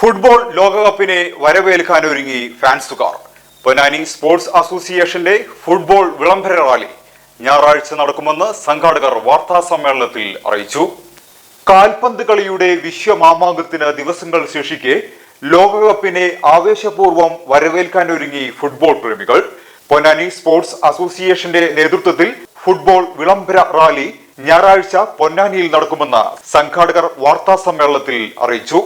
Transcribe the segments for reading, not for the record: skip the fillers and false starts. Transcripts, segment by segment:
Football ലോകകപ്പിനെ വരവേൽക്കാനൊരുങ്ങി ഫാൻസുകാർ. Ponnani sports അസോസിയേഷന്റെ football വിളംബര rally ഞായറാഴ്ച നടക്കുമെന്ന് സംഘാടകർ വാർത്താസമ്മേളനത്തിൽ അറിയിച്ചു. കാൽപന്ത് കളിയുടെ വിശ്വമാമാങ്കത്തിന് ദിവസങ്ങൾ ശേഷിക്കെ ലോകകപ്പിനെ ആവേശപൂർവ്വം വരവേൽക്കാനൊരുങ്ങി ഫുട്ബോൾ പ്രേമികൾ. പൊന്നാനി സ്പോർട്സ് അസോസിയേഷന്റെ നേതൃത്വത്തിൽ ഫുട്ബോൾ വിളംബര റാലി ഞായറാഴ്ച പൊന്നാനിയിൽ നടക്കുമെന്ന് സംഘാടകർ വാർത്താസമ്മേളനത്തിൽ അറിയിച്ചു.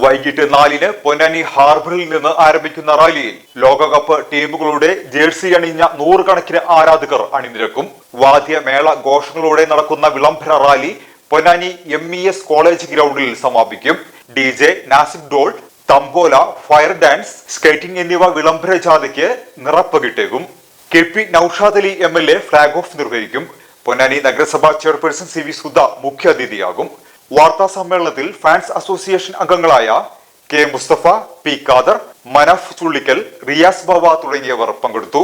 വൈകിട്ട് 4-ന് പൊന്നാനി ഹാർബറിൽ നിന്ന് ആരംഭിക്കുന്ന റാലിയിൽ ലോകകപ്പ് ടീമുകളുടെ ജേഴ്സി അണിഞ്ഞ നൂറുകണക്കിന് ആരാധകർ അണിനിരക്കും. വാദ്യമേള ഘോഷങ്ങളോടെ നടക്കുന്ന വിളംബര റാലി പൊന്നാനി MES കോളേജ് ഗ്രൗണ്ടിൽ സമാപിക്കും. DJ Nasik dhol, tambola, fire dance, skating എന്നിവ വിളംബര ജാഥയ്ക്ക് നിറപ്പകിട്ടേക്കും. KP Naushad Ali MLA flag off നിർവഹിക്കും. പൊന്നാനി നഗരസഭാ ചെയർപേഴ്സൺ CV സുധ മുഖ്യാതിഥിയാകും. വാർത്താ സമ്മേളനത്തിൽ ഫാൻസ് അസോസിയേഷൻ അംഗങ്ങളായ K മുസ്തഫ, P ഖാദർ, മനഫ് ചുള്ളിക്കൽ, റിയാസ് ബാബ തുടങ്ങിയവർ പങ്കെടുത്തു.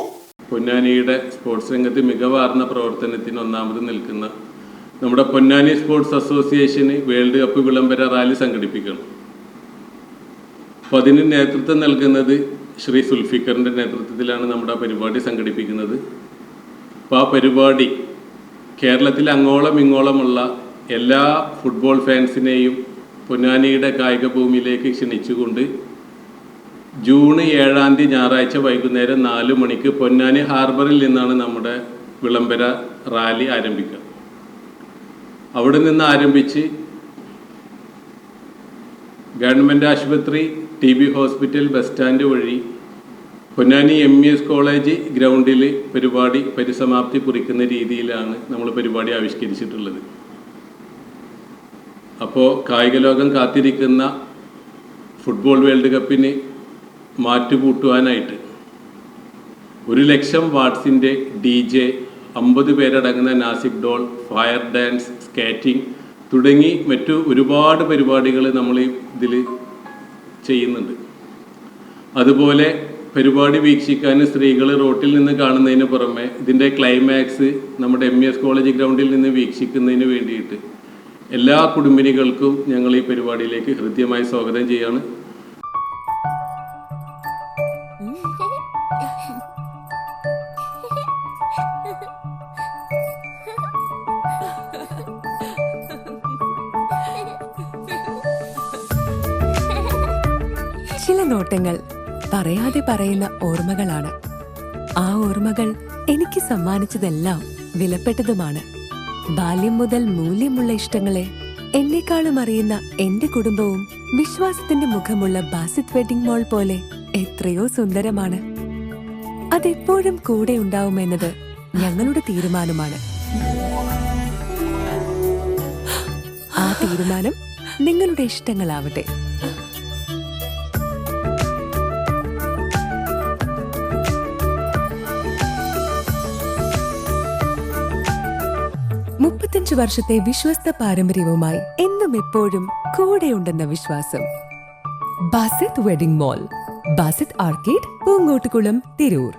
പൊന്നാനിയുടെ സ്പോർട്സ് രംഗത്ത് മികവാർന്ന പ്രവർത്തനത്തിന് ഒന്നാമത് നിൽക്കുന്ന നമ്മുടെ പൊന്നാനി സ്പോർട്സ് അസോസിയേഷന് വേൾഡ് കപ്പ് വിളംബര റാലി സംഘടിപ്പിക്കണം. അപ്പോൾ അതിന് നേതൃത്വം നൽകുന്നത് ശ്രീ സുൽഫിക്കറിൻ്റെ നേതൃത്വത്തിലാണ് നമ്മുടെ പരിപാടി സംഘടിപ്പിക്കുന്നത്. അപ്പോൾ ആ പരിപാടി കേരളത്തിൽ അങ്ങോളം ഇങ്ങോളമുള്ള എല്ലാ ഫുട്ബോൾ ഫാൻസിനെയും പൊന്നാനിയുടെ കായിക ഭൂമിയിലേക്ക് ക്ഷണിച്ചുകൊണ്ട് ജൂൺ 7-ാം തീയതി ഞായറാഴ്ച വൈകുന്നേരം 4 മണിക്ക് പൊന്നാനി ഹാർബറിൽ നിന്നാണ് നമ്മുടെ വിളംബര റാലി ആരംഭിക്കുക. അവിടെ നിന്ന് ആരംഭിച്ച് ഗവൺമെൻറ് ആശുപത്രി, TB ഹോസ്പിറ്റൽ, ബസ് സ്റ്റാൻഡ് വഴി പൊന്നാനി MES കോളേജ് ഗ്രൗണ്ടിൽ പരിപാടി പരിസമാപ്തി കുറിക്കുന്ന രീതിയിലാണ് നമ്മൾ പരിപാടി ആവിഷ്കരിച്ചിട്ടുള്ളത്. അപ്പോൾ കായിക ലോകം കാത്തിരിക്കുന്ന ഫുട്ബോൾ വേൾഡ് കപ്പിന് മാറ്റുകൂട്ടുവാനായിട്ട് 1,00,000 വാട്ട്സിൻ്റെ DJ, 50 പേരടങ്ങുന്ന Nasik dhol, fire dance, skating തുടങ്ങി മറ്റു ഒരുപാട് പരിപാടികൾ നമ്മൾ ഇതിൽ ചെയ്യുന്നുണ്ട്. അതുപോലെ പരിപാടി വീക്ഷിക്കാൻ സ്ത്രീകൾ റോട്ടിൽ നിന്ന് കാണുന്നതിന് പുറമെ ഇതിൻ്റെ ക്ലൈമാക്സ് നമ്മുടെ MES കോളേജ് ഗ്രൗണ്ടിൽ നിന്ന് വീക്ഷിക്കുന്നതിന് വേണ്ടിയിട്ട് എല്ലാ കുടുംബിനികൾക്കും ഞങ്ങൾ ഈ പരിപാടിയിലേക്ക് ഹൃദ്യമായി സ്വാഗതം ചെയ്യാണ്. ചില നോട്ടങ്ങൾ പറയാതെ പറയുന്ന ഓർമ്മകളാണ്. ആ ഓർമ്മകൾ എനിക്ക് സമ്മാനിച്ചതെല്ലാം വിലപ്പെട്ടതുമാണ്. ബാല്യം മുതൽ മൂല്യമുള്ള ഇഷ്ടങ്ങളെ എന്നെക്കാളും അറിയുന്ന എന്റെ കുടുംബവും വിശ്വാസത്തിന്റെ മുഖമുള്ള ബാസിത് വെഡിംഗ് മോൾ പോലെ എത്രയോ സുന്ദരമാണ്. അതെപ്പോഴും കൂടെ ഉണ്ടാവുമെന്നത് ഞങ്ങളുടെ തീരുമാനമാണ്. ആ തീരുമാനം നിങ്ങളുടെ ഇഷ്ടങ്ങളാവട്ടെ. വർഷത്തെ വിശ്വസ്ത പാരമ്പര്യവുമായി എന്നും എപ്പോഴും കൂടെയുണ്ടെന്ന വിശ്വാസം. Basith wedding mall, Basith arcade, Poonkottukulam, Tirur.